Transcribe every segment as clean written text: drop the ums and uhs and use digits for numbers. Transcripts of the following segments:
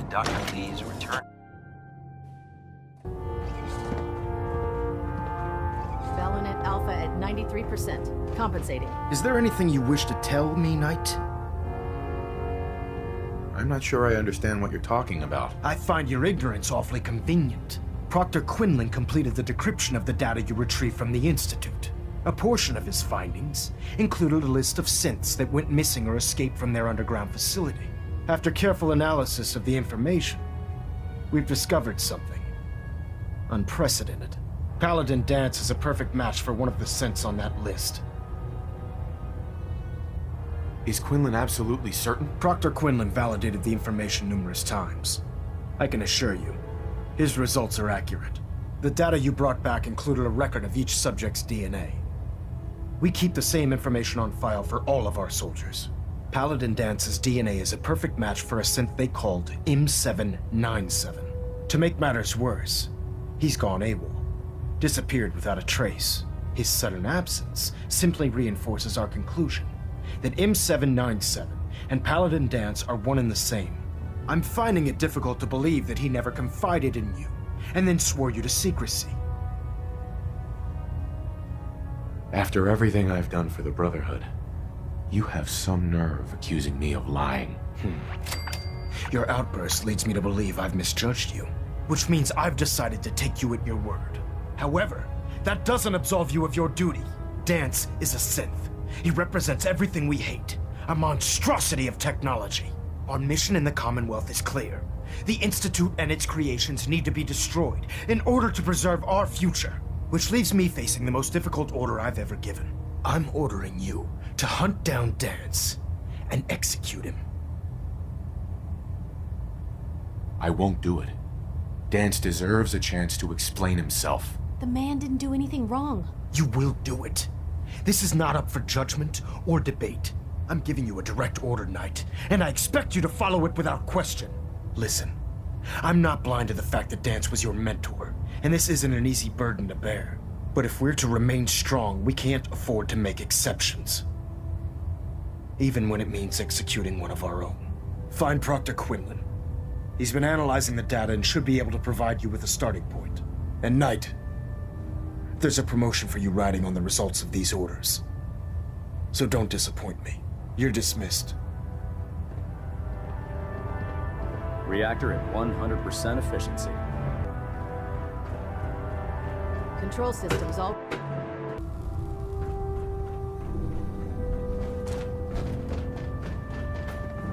Dr. Lee's return. Balinette Alpha at 93%. Compensating. Is there anything you wish to tell me, Knight? I'm not sure I understand what you're talking about. I find your ignorance awfully convenient. Proctor Quinlan completed the decryption of the data you retrieved from the Institute. A portion of his findings included a list of synths that went missing or escaped from their underground facility. After careful analysis of the information, we've discovered something unprecedented. Paladin Danse is a perfect match for one of the synths on that list. Is Quinlan absolutely certain? Proctor Quinlan validated the information numerous times. I can assure you, his results are accurate. The data you brought back included a record of each subject's DNA. We keep the same information on file for all of our soldiers. Paladin Danse's DNA is a perfect match for a synth they called M797. To make matters worse, he's gone AWOL, disappeared without a trace. His sudden absence simply reinforces our conclusion that M797 and Paladin Danse are one and the same. I'm finding it difficult to believe that he never confided in you and then swore you to secrecy. After everything I've done for the Brotherhood, you have some nerve accusing me of lying. Your outburst leads me to believe I've misjudged you, which means I've decided to take you at your word. However, that doesn't absolve you of your duty. Danse is a synth. He represents everything we hate, a monstrosity of technology. Our mission in the Commonwealth is clear. The Institute and its creations need to be destroyed in order to preserve our future, which leaves me facing the most difficult order I've ever given. I'm ordering you to hunt down Danse and execute him. I won't do it. Danse deserves a chance to explain himself. The man didn't do anything wrong. You will do it. This is not up for judgment or debate. I'm giving you a direct order, Knight, and I expect you to follow it without question. Listen, I'm not blind to the fact that Danse was your mentor, and this isn't an easy burden to bear. But if we're to remain strong, we can't afford to make exceptions. Even when it means executing one of our own. Find Proctor Quinlan. He's been analyzing the data and should be able to provide you with a starting point. And Knight, there's a promotion for you riding on the results of these orders. So don't disappoint me. You're dismissed. Reactor at 100% efficiency. Control systems all...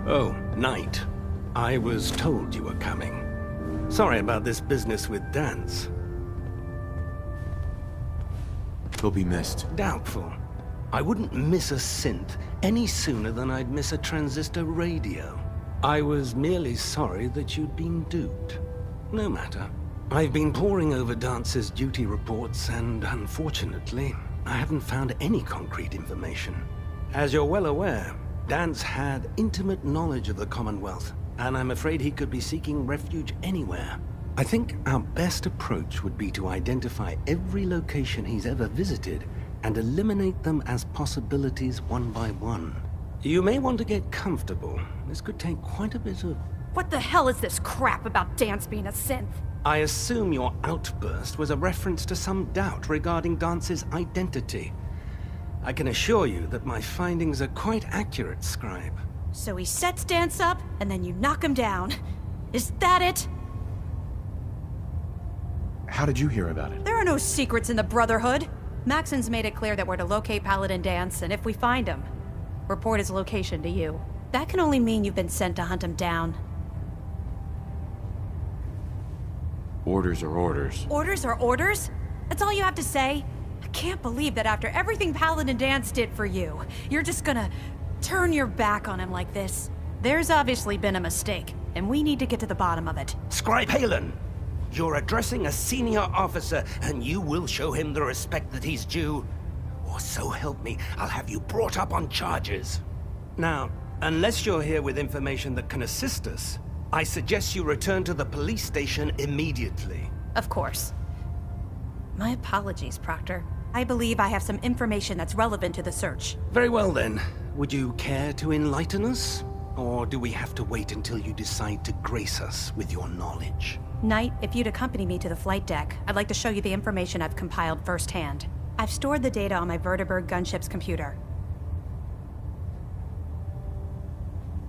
Oh, Knight. I was told you were coming. Sorry about this business with Danse. He'll be missed. Doubtful. I wouldn't miss a synth any sooner than I'd miss a transistor radio. I was merely sorry that you'd been duped. No matter. I've been poring over Dance's duty reports, and unfortunately, I haven't found any concrete information. As you're well aware, Danse had intimate knowledge of the Commonwealth, and I'm afraid he could be seeking refuge anywhere. I think our best approach would be to identify every location he's ever visited and eliminate them as possibilities one by one. You may want to get comfortable. This could take quite a bit of... What the hell is this crap about Danse being a synth? I assume your outburst was a reference to some doubt regarding Dance's identity. I can assure you that my findings are quite accurate, Scribe. So he sets Danse up, and then you knock him down. Is that it? How did you hear about it? There are no secrets in the Brotherhood. Maxon's made it clear that we're to locate Paladin Danse, and if we find him, report his location to you. That can only mean you've been sent to hunt him down. Orders are orders. Orders are orders? That's all you have to say? I can't believe that after everything Paladin Danse did for you, you're just gonna turn your back on him like this. There's obviously been a mistake, and we need to get to the bottom of it. Scribe Halen! You're addressing a senior officer, and you will show him the respect that he's due. Or so help me, I'll have you brought up on charges. Now, unless you're here with information that can assist us, I suggest you return to the police station immediately. Of course. My apologies, Proctor. I believe I have some information that's relevant to the search. Very well then. Would you care to enlighten us? Or do we have to wait until you decide to grace us with your knowledge? Knight, if you'd accompany me to the flight deck, I'd like to show you the information I've compiled firsthand. I've stored the data on my vertibird gunship's computer.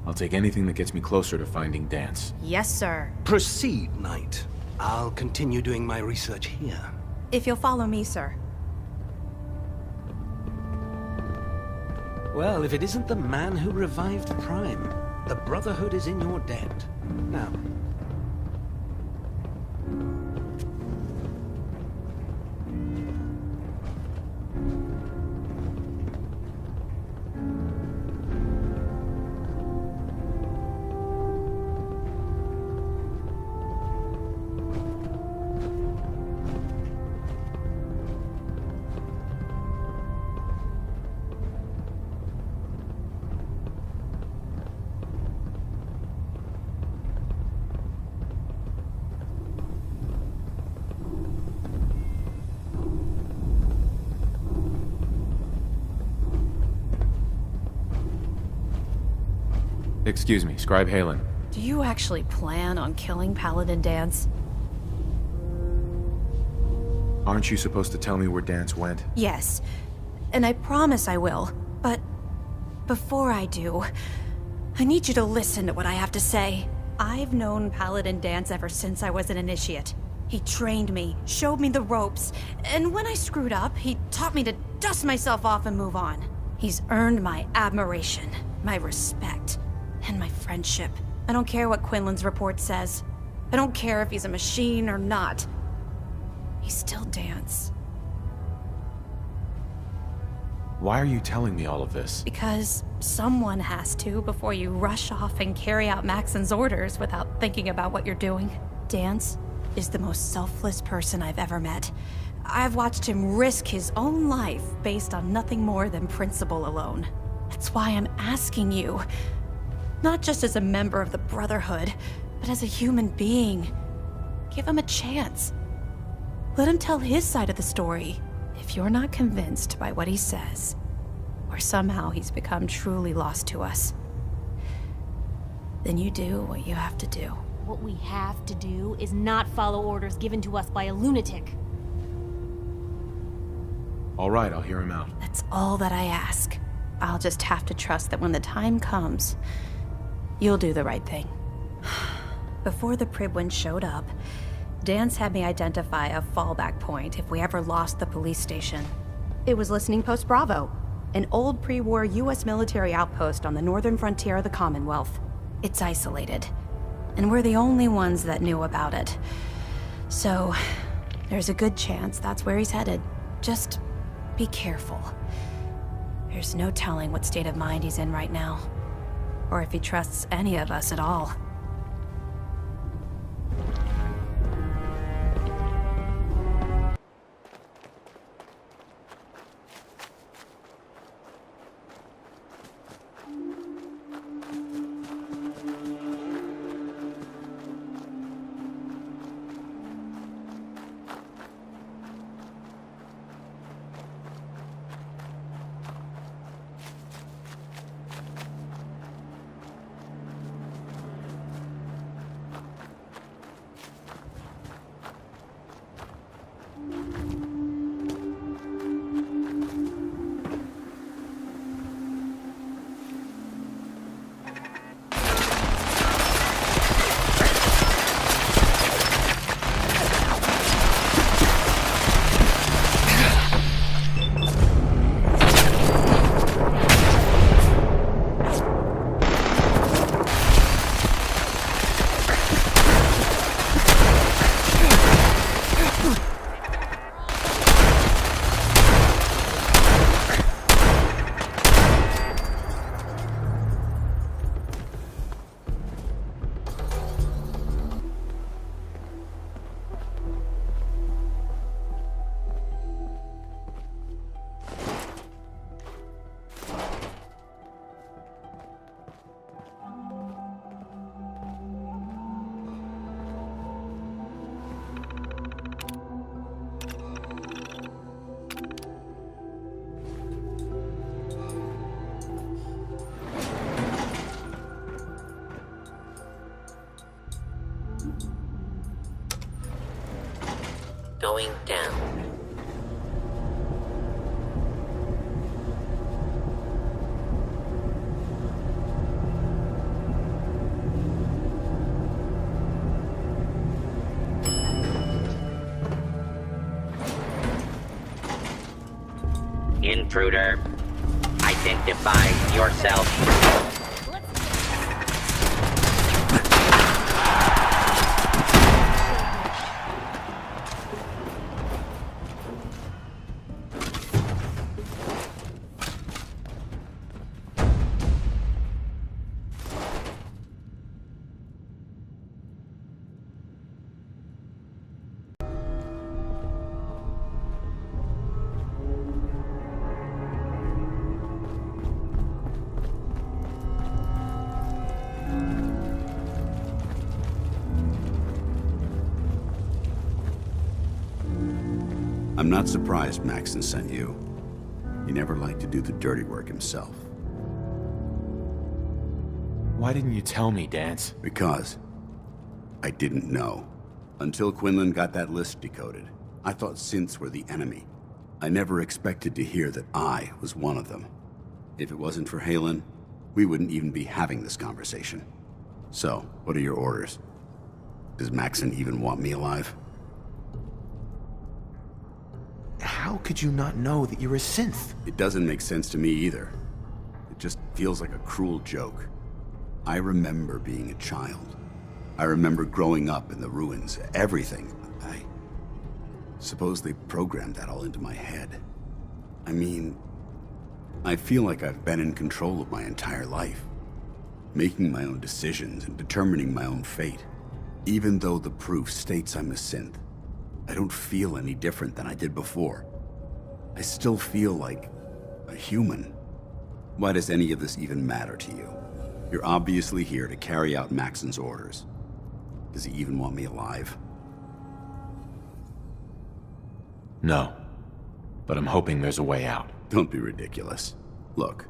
I'll take anything that gets me closer to finding Danse. Yes, sir. Proceed, Knight. I'll continue doing my research here. If you'll follow me, sir. Well, if it isn't the man who revived Prime, the Brotherhood is in your debt. Now, Excuse me, Scribe Halen. Do you actually plan on killing Paladin Danse? Aren't you supposed to tell me where Danse went? Yes. And I promise I will. But before I do, I need you to listen to what I have to say. I've known Paladin Danse ever since I was an initiate. He trained me, showed me the ropes, and when I screwed up, he taught me to dust myself off and move on. He's earned my admiration, my respect, and my friendship. I don't care what Quinlan's report says. I don't care if he's a machine or not. He's still Danse. Why are you telling me all of this? Because someone has to before you rush off and carry out Maxon's orders without thinking about what you're doing. Danse is the most selfless person I've ever met. I've watched him risk his own life based on nothing more than principle alone. That's why I'm asking you. Not just as a member of the Brotherhood, but as a human being. Give him a chance. Let him tell his side of the story. If you're not convinced by what he says, or somehow he's become truly lost to us, then you do what you have to do. What we have to do is not follow orders given to us by a lunatic. All right, I'll hear him out. That's all that I ask. I'll just have to trust that when the time comes, you'll do the right thing. Before the Pribwin showed up, Danse had me identify a fallback point if we ever lost the police station. It was Listening Post Bravo, an old pre-war US military outpost on the northern frontier of the Commonwealth. It's isolated, and we're the only ones that knew about it. So, there's a good chance that's where he's headed. Just be careful. There's no telling what state of mind he's in right now, or if he trusts any of us at all. Going down. Intruder, identify yourself. I'm not surprised Maxon sent you. He never liked to do the dirty work himself. Why didn't you tell me, Danse? Because I didn't know. Until Quinlan got that list decoded, I thought synths were the enemy. I never expected to hear that I was one of them. If it wasn't for Halen, we wouldn't even be having this conversation. So, what are your orders? Does Maxon even want me alive? How could you not know that you're a synth? It doesn't make sense to me either. It just feels like a cruel joke. I remember being a child. I remember growing up in the ruins, everything. I suppose they programmed that all into my head. I mean, I feel like I've been in control of my entire life, making my own decisions and determining my own fate. Even though the proof states I'm a synth, I don't feel any different than I did before. I still feel like a human. Why does any of this even matter to you? You're obviously here to carry out Maxon's orders. Does he even want me alive? No. But I'm hoping there's a way out. Don't be ridiculous. Look,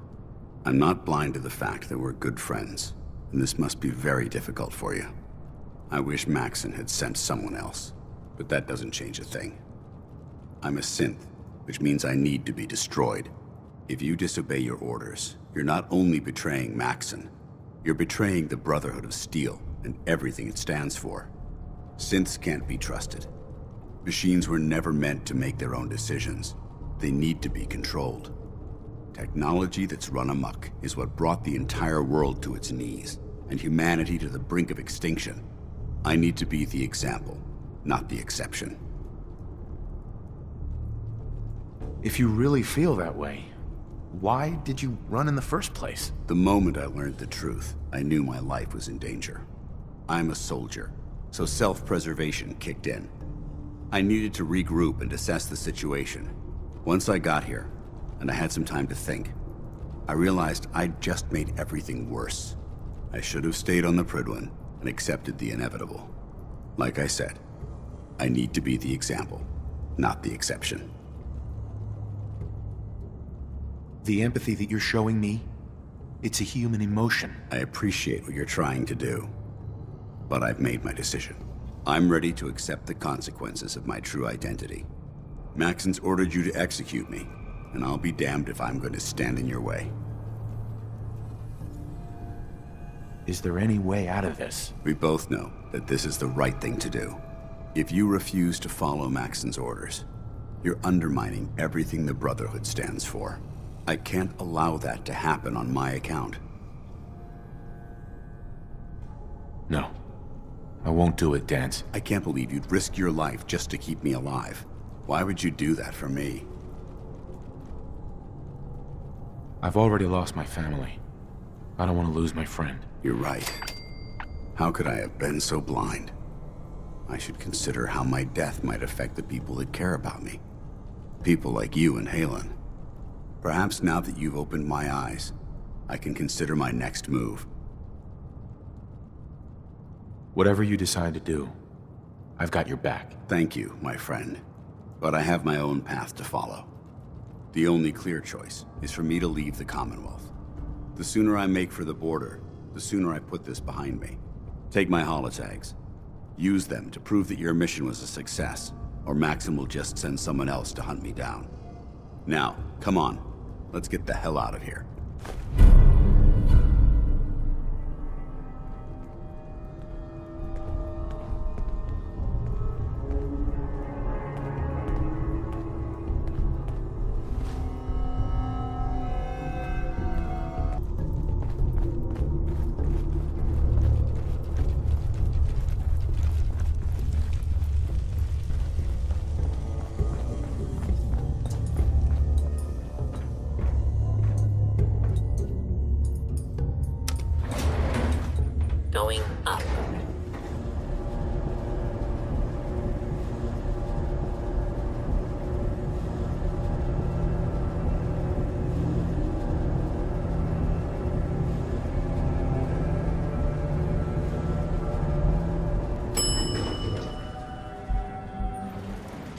I'm not blind to the fact that we're good friends, and this must be very difficult for you. I wish Maxon had sent someone else, but that doesn't change a thing. I'm a synth, which means I need to be destroyed. If you disobey your orders, you're not only betraying Maxon, you're betraying the Brotherhood of Steel and everything it stands for. Synths can't be trusted. Machines were never meant to make their own decisions. They need to be controlled. Technology that's run amok is what brought the entire world to its knees, and humanity to the brink of extinction. I need to be the example, not the exception. If you really feel that way, why did you run in the first place? The moment I learned the truth, I knew my life was in danger. I'm a soldier, so self-preservation kicked in. I needed to regroup and assess the situation. Once I got here, and I had some time to think, I realized I'd just made everything worse. I should have stayed on the Prydwen and accepted the inevitable. Like I said, I need to be the example, not the exception. The empathy that you're showing me, it's a human emotion. I appreciate what you're trying to do, but I've made my decision. I'm ready to accept the consequences of my true identity. Maxon's ordered you to execute me, and I'll be damned if I'm going to stand in your way. Is there any way out of this? We both know that this is the right thing to do. If you refuse to follow Maxon's orders, you're undermining everything the Brotherhood stands for. I can't allow that to happen on my account. No. I won't do it, Danse. I can't believe you'd risk your life just to keep me alive. Why would you do that for me? I've already lost my family. I don't want to lose my friend. You're right. How could I have been so blind? I should consider how my death might affect the people that care about me. People like you and Halen. Perhaps now that you've opened my eyes, I can consider my next move. Whatever you decide to do, I've got your back. Thank you, my friend. But I have my own path to follow. The only clear choice is for me to leave the Commonwealth. The sooner I make for the border, the sooner I put this behind me. Take my holotags. Use them to prove that your mission was a success, or Maxim will just send someone else to hunt me down. Now, come on. Let's get the hell out of here. Going up.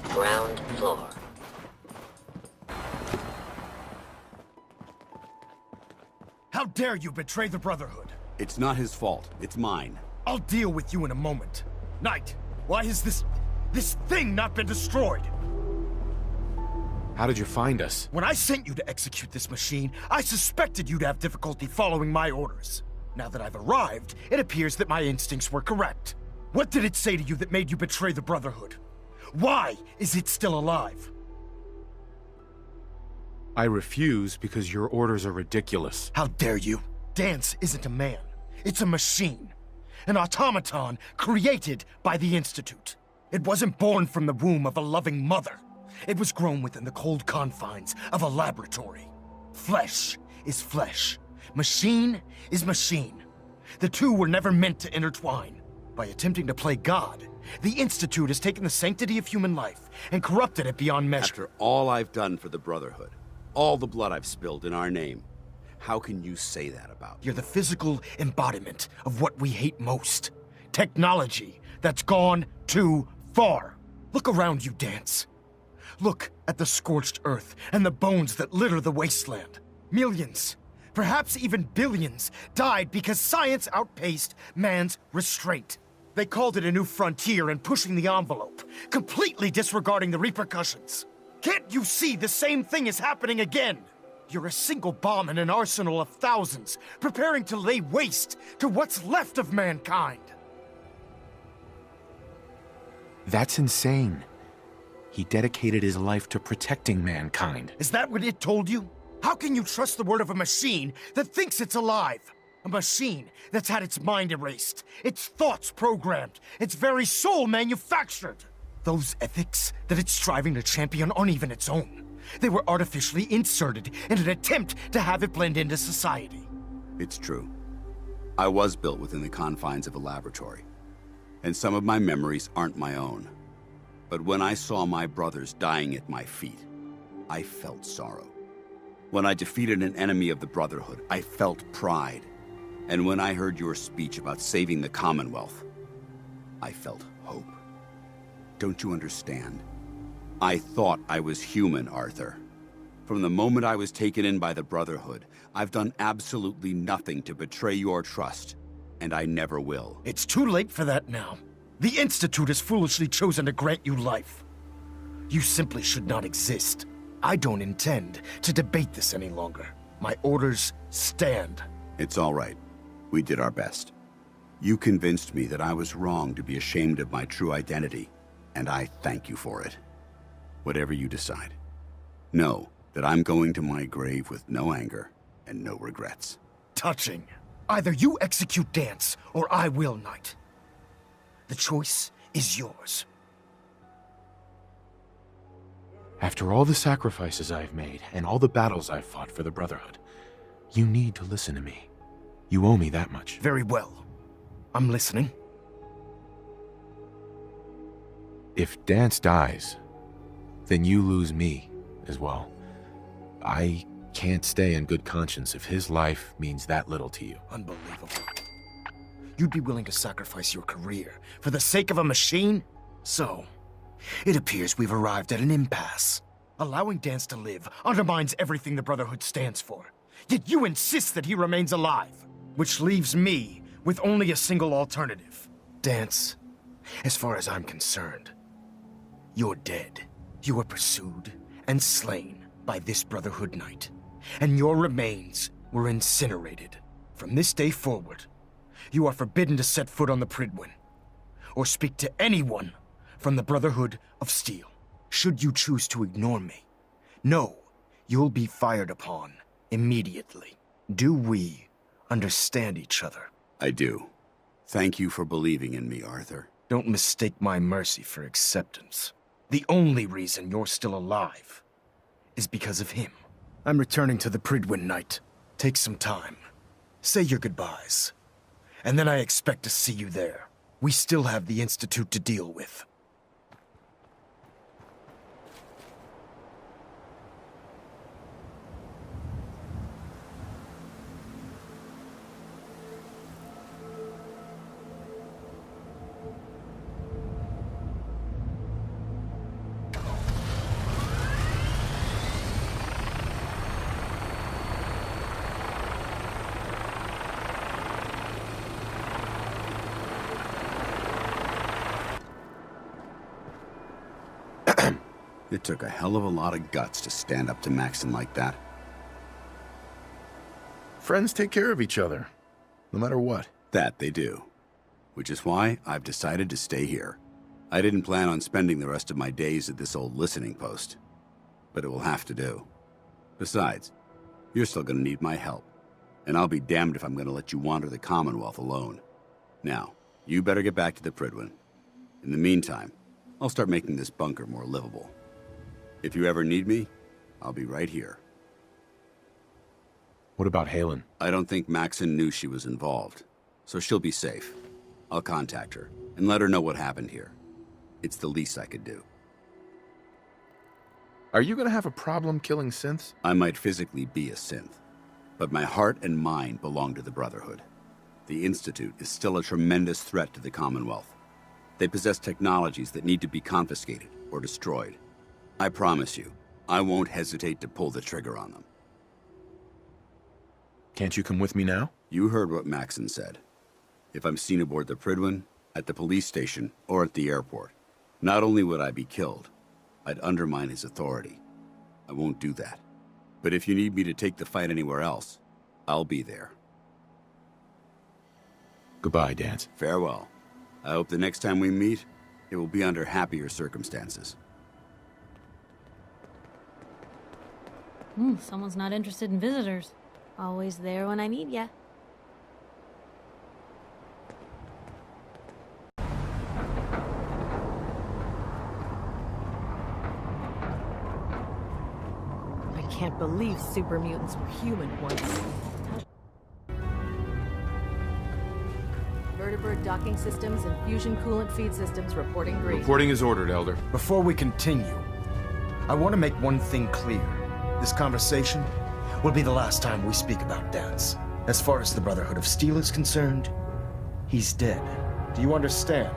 Ground floor. How dare you betray the Brotherhood? It's not his fault. It's mine. I'll deal with you in a moment. Knight, why has this thing not been destroyed? How did you find us? When I sent you to execute this machine, I suspected you'd have difficulty following my orders. Now that I've arrived, it appears that my instincts were correct. What did it say to you that made you betray the Brotherhood? Why is it still alive? I refuse because your orders are ridiculous. How dare you? Danse isn't a man. It's a machine. An automaton created by the Institute. It wasn't born from the womb of a loving mother. It was grown within the cold confines of a laboratory. Flesh is flesh. Machine is machine. The two were never meant to intertwine. By attempting to play God, the Institute has taken the sanctity of human life and corrupted it beyond measure. After all I've done for the Brotherhood, all the blood I've spilled in our name, how can you say that about me? You're the physical embodiment of what we hate most. Technology that's gone too far. Look around you, Danse. Look at the scorched earth and the bones that litter the wasteland. Millions, perhaps even billions, died because science outpaced man's restraint. They called it a new frontier and pushing the envelope, completely disregarding the repercussions. Can't you see the same thing is happening again? You're a single bomb in an arsenal of thousands, preparing to lay waste to what's left of mankind. That's insane. He dedicated his life to protecting mankind. Is that what it told you? How can you trust the word of a machine that thinks it's alive? A machine that's had its mind erased, its thoughts programmed, its very soul manufactured. Those ethics that it's striving to champion aren't even its own. They were artificially inserted in an attempt to have it blend into society. It's true. I was built within the confines of a laboratory, and some of my memories aren't my own. But when I saw my brothers dying at my feet, I felt sorrow. When I defeated an enemy of the Brotherhood, I felt pride. And when I heard your speech about saving the Commonwealth, I felt hope. Don't you understand? I thought I was human, Arthur. From the moment I was taken in by the Brotherhood, I've done absolutely nothing to betray your trust, and I never will. It's too late for that now. The Institute has foolishly chosen to grant you life. You simply should not exist. I don't intend to debate this any longer. My orders stand. It's all right. We did our best. You convinced me that I was wrong to be ashamed of my true identity, and I thank you for it. Whatever you decide, know that I'm going to my grave with no anger and no regrets. Touching. Either you execute Danse, or I will, Knight. The choice is yours. After all the sacrifices I've made and all the battles I've fought for the Brotherhood, you need to listen to me. You owe me that much. Very well. I'm listening. If Danse dies, then you lose me as well. I can't stay in good conscience if his life means that little to you. Unbelievable. You'd be willing to sacrifice your career for the sake of a machine? So, it appears we've arrived at an impasse. Allowing Danse to live undermines everything the Brotherhood stands for. Yet you insist that he remains alive, which leaves me with only a single alternative. Danse As far as I'm concerned, you're dead. You were pursued and slain by this Brotherhood Knight, and your remains were incinerated. From this day forward, you are forbidden to set foot on the Prydwen, or speak to anyone from the Brotherhood of Steel. Should you choose to ignore me, know you'll be fired upon immediately. Do we understand each other? I do. Thank you for believing in me, Arthur. Don't mistake my mercy for acceptance. The only reason you're still alive is because of him. I'm returning to the Prydwen Knight. Take some time. Say your goodbyes. And then I expect to see you there. We still have the Institute to deal with. It took a hell of a lot of guts to stand up to Maxon like that. Friends take care of each other, no matter what. That they do. Which is why I've decided to stay here. I didn't plan on spending the rest of my days at this old listening post, but it will have to do. Besides, you're still gonna need my help, and I'll be damned if I'm gonna let you wander the Commonwealth alone. Now, you better get back to the Prydwen. In the meantime, I'll start making this bunker more livable. If you ever need me, I'll be right here. What about Halen? I don't think Maxon knew she was involved, so she'll be safe. I'll contact her and let her know what happened here. It's the least I could do. Are you gonna have a problem killing synths? I might physically be a synth, but my heart and mind belong to the Brotherhood. The Institute is still a tremendous threat to the Commonwealth. They possess technologies that need to be confiscated or destroyed. I promise you, I won't hesitate to pull the trigger on them. Can't you come with me now? You heard what Maxon said. If I'm seen aboard the Prydwen, at the police station, or at the airport, not only would I be killed, I'd undermine his authority. I won't do that. But if you need me to take the fight anywhere else, I'll be there. Goodbye, Danse. Farewell. I hope the next time we meet, it will be under happier circumstances. Someone's not interested in visitors. Always there when I need ya. I can't believe super mutants were human once. Vertebrate docking systems and fusion coolant feed systems reporting green. Reporting is ordered, Elder. Before we continue, I want to make one thing clear. This conversation will be the last time we speak about Danse. As far as the Brotherhood of Steel is concerned, he's dead. Do you understand?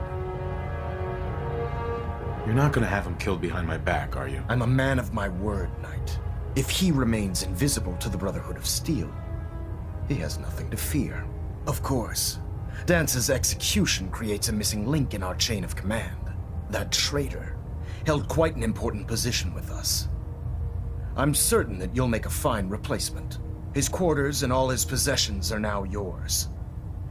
You're not gonna have him killed behind my back, are you? I'm a man of my word, Knight. If he remains invisible to the Brotherhood of Steel, he has nothing to fear. Of course, Dance's execution creates a missing link in our chain of command. That traitor held quite an important position with us. I'm certain that you'll make a fine replacement. His quarters and all his possessions are now yours,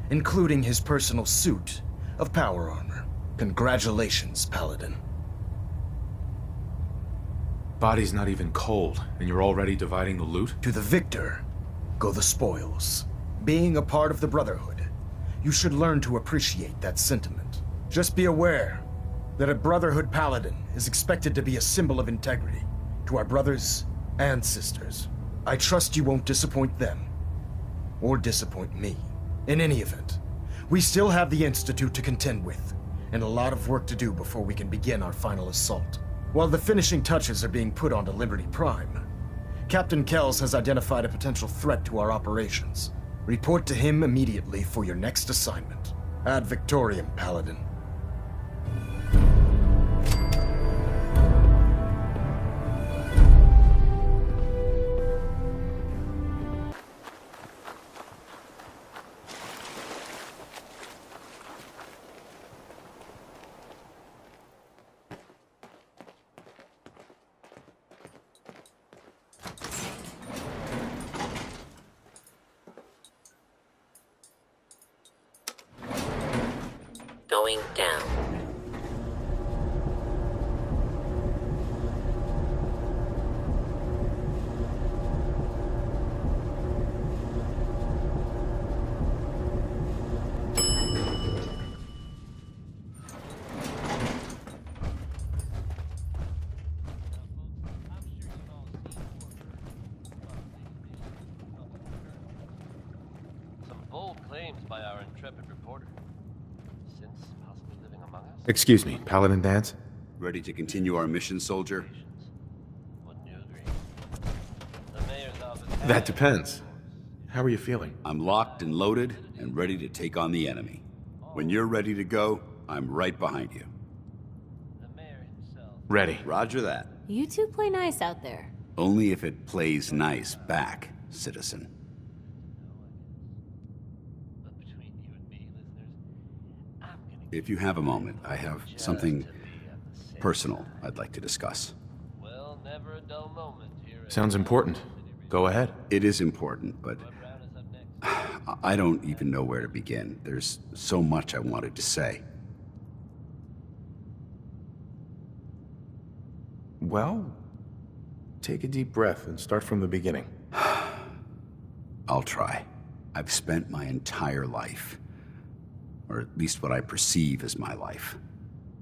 including his personal suit of power armor. Congratulations, Paladin. Body's not even cold, and you're already dividing the loot? To the victor go the spoils. Being a part of the Brotherhood, you should learn to appreciate that sentiment. Just be aware that a Brotherhood Paladin is expected to be a symbol of integrity to our brothers and sisters. I trust you won't disappoint them, or disappoint me. In any event, we still have the Institute to contend with, and a lot of work to do before we can begin our final assault. While the finishing touches are being put onto Liberty Prime, Captain Kells has identified a potential threat to our operations. Report to him immediately for your next assignment. Ad Victoriam, Paladin. going down. By our intrepid reporter. Since possibly living among us? Excuse me, Paladin Danse? Ready to continue our mission, soldier? Wouldn't you agree? The mayor's office. That depends. How are you feeling? I'm locked and loaded and ready to take on the enemy. When you're ready to go, I'm right behind you. The mayor himself. Ready. Roger that. You two play nice out there. Only if it plays nice back, citizen. If you have a moment, I have something personal I'd like to discuss. Well, never a dull moment here. Sounds important. Go ahead. It is important, but I don't even know where to begin. There's so much I wanted to say. Well, take a deep breath and start from the beginning. I'll try. I've spent my entire life, or at least what I perceive as my life,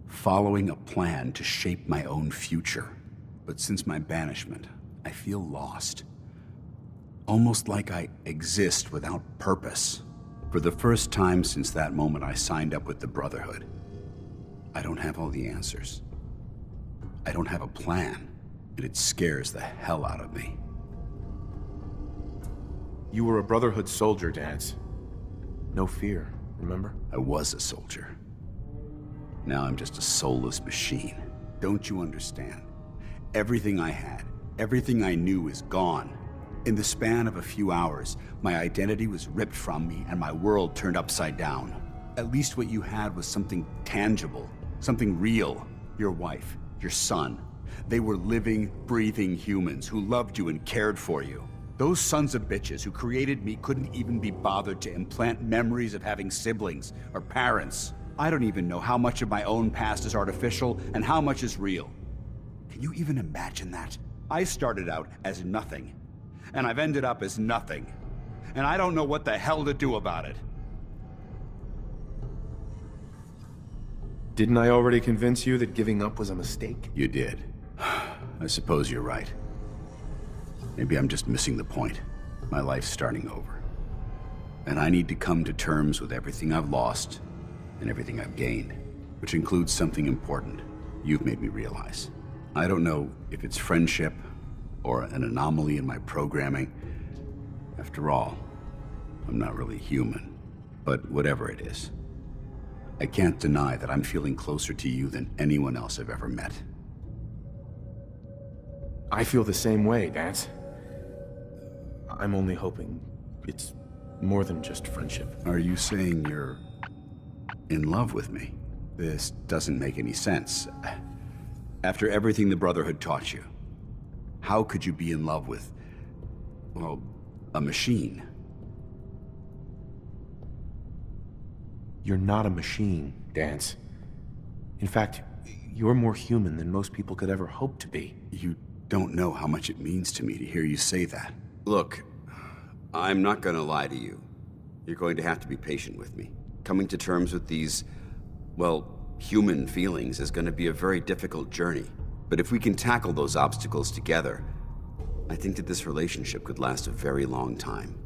following a plan to shape my own future. But since my banishment, I feel lost. Almost like I exist without purpose. For the first time since that moment I signed up with the Brotherhood, I don't have all the answers. I don't have a plan, and it scares the hell out of me. You were a Brotherhood soldier, Danse. No fear, remember? I was a soldier. Now I'm just a soulless machine. Don't you understand? Everything I had, everything I knew is gone. In the span of a few hours, my identity was ripped from me and my world turned upside down. At least what you had was something tangible, something real. Your wife, your son. They were living, breathing humans who loved you and cared for you. Those sons of bitches who created me couldn't even be bothered to implant memories of having siblings or parents. I don't even know how much of my own past is artificial and how much is real. Can you even imagine that? I started out as nothing, and I've ended up as nothing. And I don't know what the hell to do about it. Didn't I already convince you that giving up was a mistake? You did. I suppose you're right. Maybe I'm just missing the point. My life's starting over. And I need to come to terms with everything I've lost and everything I've gained, which includes something important you've made me realize. I don't know if it's friendship or an anomaly in my programming. After all, I'm not really human. But whatever it is, I can't deny that I'm feeling closer to you than anyone else I've ever met. I feel the same way, Danse. I'm only hoping it's more than just friendship. Are you saying you're in love with me? This doesn't make any sense. After everything the Brotherhood taught you, how could you be in love with, well, a machine? You're not a machine, Danse. In fact, you're more human than most people could ever hope to be. You don't know how much it means to me to hear you say that. Look, I'm not gonna lie to you. You're going to have to be patient with me. Coming to terms with these, well, human feelings is gonna be a very difficult journey. But if we can tackle those obstacles together, I think that this relationship could last a very long time.